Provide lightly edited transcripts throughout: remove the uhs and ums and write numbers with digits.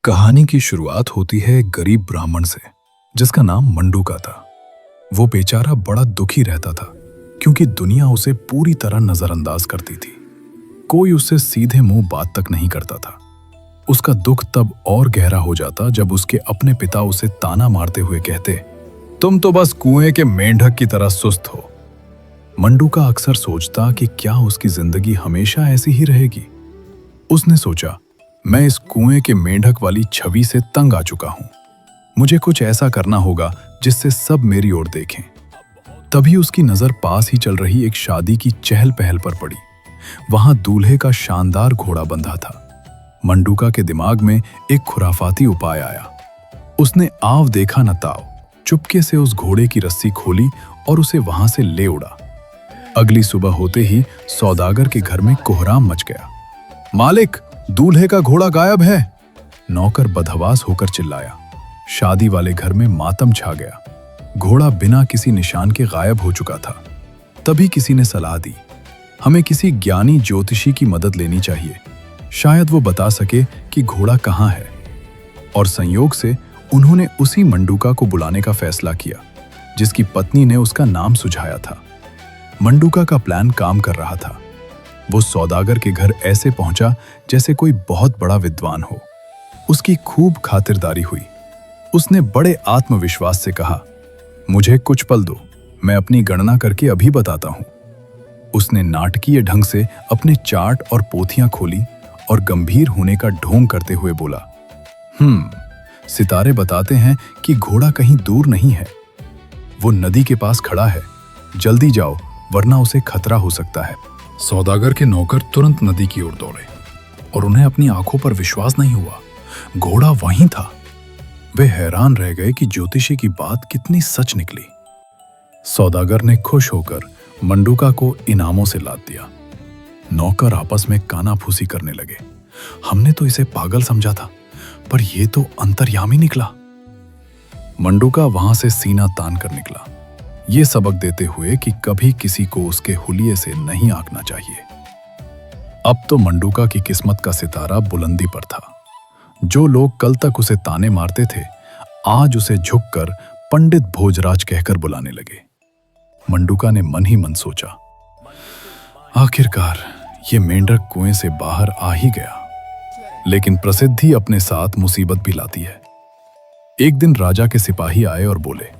कहानी की शुरुआत होती है एक गरीब ब्राह्मण से जिसका नाम मंडूका था। वो बेचारा बड़ा दुखी रहता था क्योंकि दुनिया उसे पूरी तरह नजरअंदाज करती थी। कोई उससे सीधे मुंह बात तक नहीं करता था। उसका दुख तब और गहरा हो जाता जब उसके अपने पिता उसे ताना मारते हुए कहते, तुम तो बस कुएं के मेंढक की तरह सुस्त हो। मंडूका अक्सर सोचता कि क्या उसकी जिंदगी हमेशा ऐसी ही रहेगी। उसने सोचा, मैं इस कुएं के मेंढक वाली छवि से तंग आ चुका हूं। मुझे कुछ ऐसा करना होगा जिससे सब मेरी ओर देखें। तभी उसकी नजर पास ही चल रही एक शादी की चहल पहल पर पड़ी। वहां दूल्हे का शानदार घोड़ा बंधा था। मंडूका के दिमाग में एक खुराफाती उपाय आया। उसने आव देखा न ताव, चुपके से उस घोड़े की रस्सी खोली और उसे वहां से ले उड़ा। अगली सुबह होते ही सौदागर के घर में कोहराम मच गया। मालिक, दूल्हे का घोड़ा गायब है। नौकर बदहवास होकर चिल्लाया। शादी वाले घर में मातम छा गया। घोड़ा बिना किसी निशान के गायब हो चुका था। तभी किसी ने सलाह दी, हमें किसी ज्ञानी ज्योतिषी की मदद लेनी चाहिए। शायद वो बता सके कि घोड़ा कहाँ है। और संयोग से उन्होंने उसी मंडूका को बुलाने का फैसला किया जिसकी पत्नी ने उसका नाम सुझाया था। मंडूका का प्लान काम कर रहा था। वो सौदागर के घर ऐसे पहुंचा जैसे कोई बहुत बड़ा विद्वान हो। उसकी खूब खातिरदारी हुई। उसने बड़े आत्मविश्वास से कहा, मुझे कुछ पल दो, मैं अपनी गणना करके अभी बताता हूं। उसने नाटकीय ढंग से अपने चार्ट और पोथियां खोली और गंभीर होने का ढोंग करते हुए बोला, सितारे बताते हैं कि घोड़ा कहीं दूर नहीं है। वो नदी के पास खड़ा है। जल्दी जाओ वरना उसे खतरा हो सकता है। सौदागर के नौकर तुरंत नदी की ओर दौड़े और उन्हें अपनी आंखों पर विश्वास नहीं हुआ। घोड़ा वहीं था। वे हैरान रह गए कि ज्योतिषी की बात कितनी सच निकली। सौदागर ने खुश होकर मंडूका को इनामों से लाद दिया। नौकर आपस में कानाफूसी करने लगे। हमने तो इसे पागल समझा था, पर यह तो अंतर्यामी निकला। मंडूका वहां से सीना तान कर निकला, ये सबक देते हुए कि कभी किसी को उसके हुलिये से नहीं आंकना चाहिए। अब तो मंडूका की किस्मत का सितारा बुलंदी पर था। जो लोग कल तक उसे ताने मारते थे, आज उसे झुककर पंडित भोजराज कहकर बुलाने लगे। मंडूका ने मन ही मन सोचा, आखिरकार ये मेंढक कुएं से बाहर आ ही गया। लेकिन प्रसिद्धि अपने साथ मुसीबत भी लाती है। एक दिन राजा के सिपाही आए और बोले,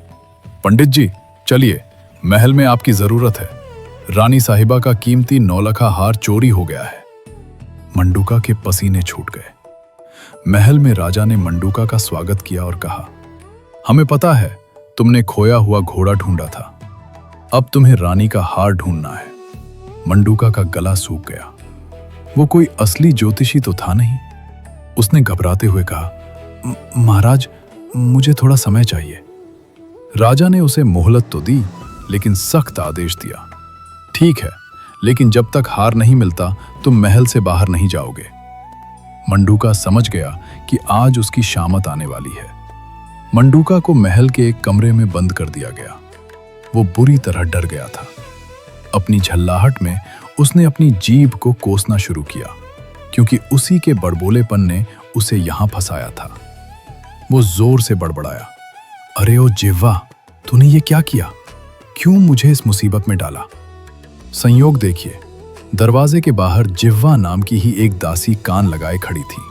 पंडित जी चलिए, महल में आपकी जरूरत है। रानी साहिबा का कीमती नौलखा हार चोरी हो गया है। मंडूका के पसीने छूट गए। महल में राजा ने मंडूका का स्वागत किया और कहा, हमें पता है तुमने खोया हुआ घोड़ा ढूंढा था। अब तुम्हें रानी का हार ढूंढना है। मंडूका का गला सूख गया। वो कोई असली ज्योतिषी तो था नहीं। उसने घबराते हुए कहा, महाराज, मुझे थोड़ा समय चाहिए। राजा ने उसे मोहलत तो दी, लेकिन सख्त आदेश दिया, ठीक है, लेकिन जब तक हार नहीं मिलता तुम महल से बाहर नहीं जाओगे। मंडूका समझ गया कि आज उसकी शामत आने वाली है। मंडूका को महल के एक कमरे में बंद कर दिया गया। वो बुरी तरह डर गया था। अपनी झल्लाहट में उसने अपनी जीभ को कोसना शुरू किया, क्योंकि उसी के बड़बोलेपन ने उसे यहां फंसाया था। वो जोर से बड़बड़ाया, अरे ओ जिह्वा, तूने ये क्या किया? क्यों मुझे इस मुसीबत में डाला? संयोग देखिए, दरवाजे के बाहर जिह्वा नाम की ही एक दासी कान लगाए खड़ी थी,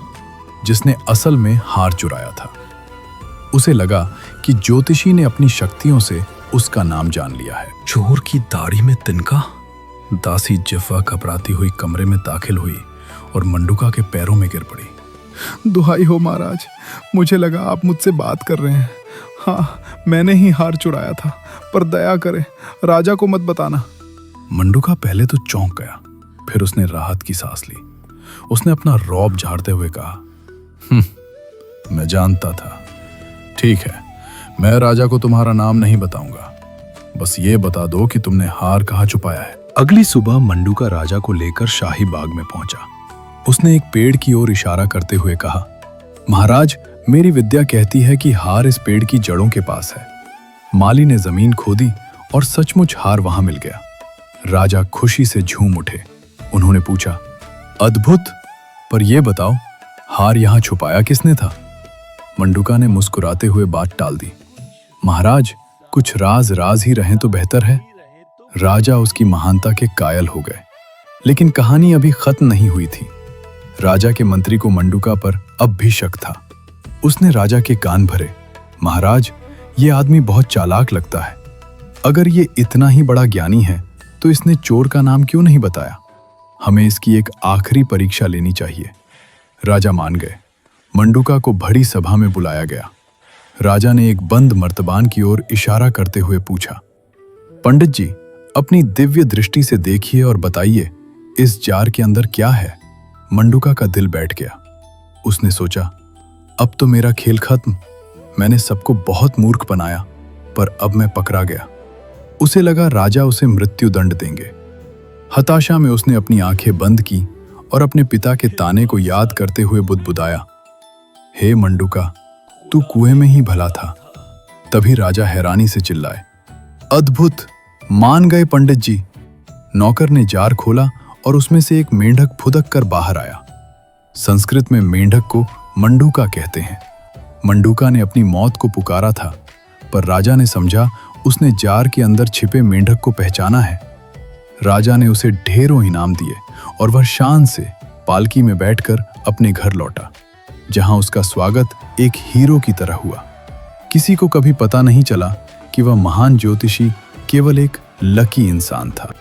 जिसने असल में हार चुराया था। उसे लगा कि ज्योतिषी ने अपनी शक्तियों से उसका नाम जान लिया है। चोर की दाढ़ी में तिनका। दासी जिह्वा घबराती हुई कमरे में दाखिल हुई और मंडूका के पैरों में गिर पड़ी। दुहाई हो महाराज, मुझे लगा आप मुझसे बात कर रहे हैं। हाँ, मैंने ही हार चुराया था, पर दया करें, राजा को मत बताना। मंडूका पहले तो चौंक गया, फिर उसने राहत की सांस ली। उसने अपना रौब झाड़ते हुए कहा, मैं जानता था। ठीक है, मैं राजा को तुम्हारा नाम नहीं बताऊंगा, बस ये बता दो कि तुमने हार कहाँ छुपाया है। अगली सुबह मंडूका राजा को लेकर शाही बाग में पहुंचा। उसने एक पेड़ की ओर इशारा करते हुए कहा, महाराज, मेरी विद्या कहती है कि हार इस पेड़ की जड़ों के पास है। माली ने जमीन खोदी और सचमुच हार वहां मिल गया। राजा खुशी से झूम उठे। उन्होंने पूछा, अद्भुत, पर यह बताओ, हार यहां छुपाया किसने था? मंडूका ने मुस्कुराते हुए बात टाल दी। महाराज, कुछ राज राज ही रहें तो बेहतर है। राजा उसकी महानता के कायल हो गए। लेकिन कहानी अभी खत्म नहीं हुई थी। राजा के मंत्री को मंडूका पर अब भी शक था। उसने राजा के कान भरे। महाराज, ये आदमी बहुत चालाक लगता है। अगर ये इतना ही बड़ा ज्ञानी है तो इसने चोर का नाम क्यों नहीं बताया? हमें इसकी एक आखिरी परीक्षा लेनी चाहिए। राजा मान गए। मंडूका को बड़ी सभा में बुलाया गया। राजा ने एक बंद मर्तबान की ओर इशारा करते हुए पूछा, पंडित जी, अपनी दिव्य दृष्टि से देखिए और बताइए, इस जार के अंदर क्या है? मंडूका का दिल बैठ गया। उसने सोचा, अब तो मेरा खेल खत्म। मैंने सबको बहुत मूर्ख बनाया, पर अब मैं पकड़ा गया। उसे लगा राजा उसे मृत्यु दंड देंगे। हताशा में उसने अपनी आंखें बंद की और अपने पिता के ताने को याद करते हुए बुदबुदाया, हे मंडूका, तू कुएं में ही भला था। तभी राजा हैरानी से चिल्लाए, अद्भुत! मान गए पंडित जी। नौकर ने जार खोला और उसमें से एक मेंढक फुदक कर बाहर आया। संस्कृत में मेंढक को मंडूका कहते हैं। मंडूका ने अपनी मौत को पुकारा था, पर राजा ने समझा उसने जार के अंदर छिपे मेंढक को पहचाना है। राजा ने उसे ढेरों इनाम दिए और वह शान से पालकी में बैठकर अपने घर लौटा, जहां उसका स्वागत एक हीरो की तरह हुआ। किसी को कभी पता नहीं चला कि वह महान ज्योतिषी केवल एक लकी इंसान था।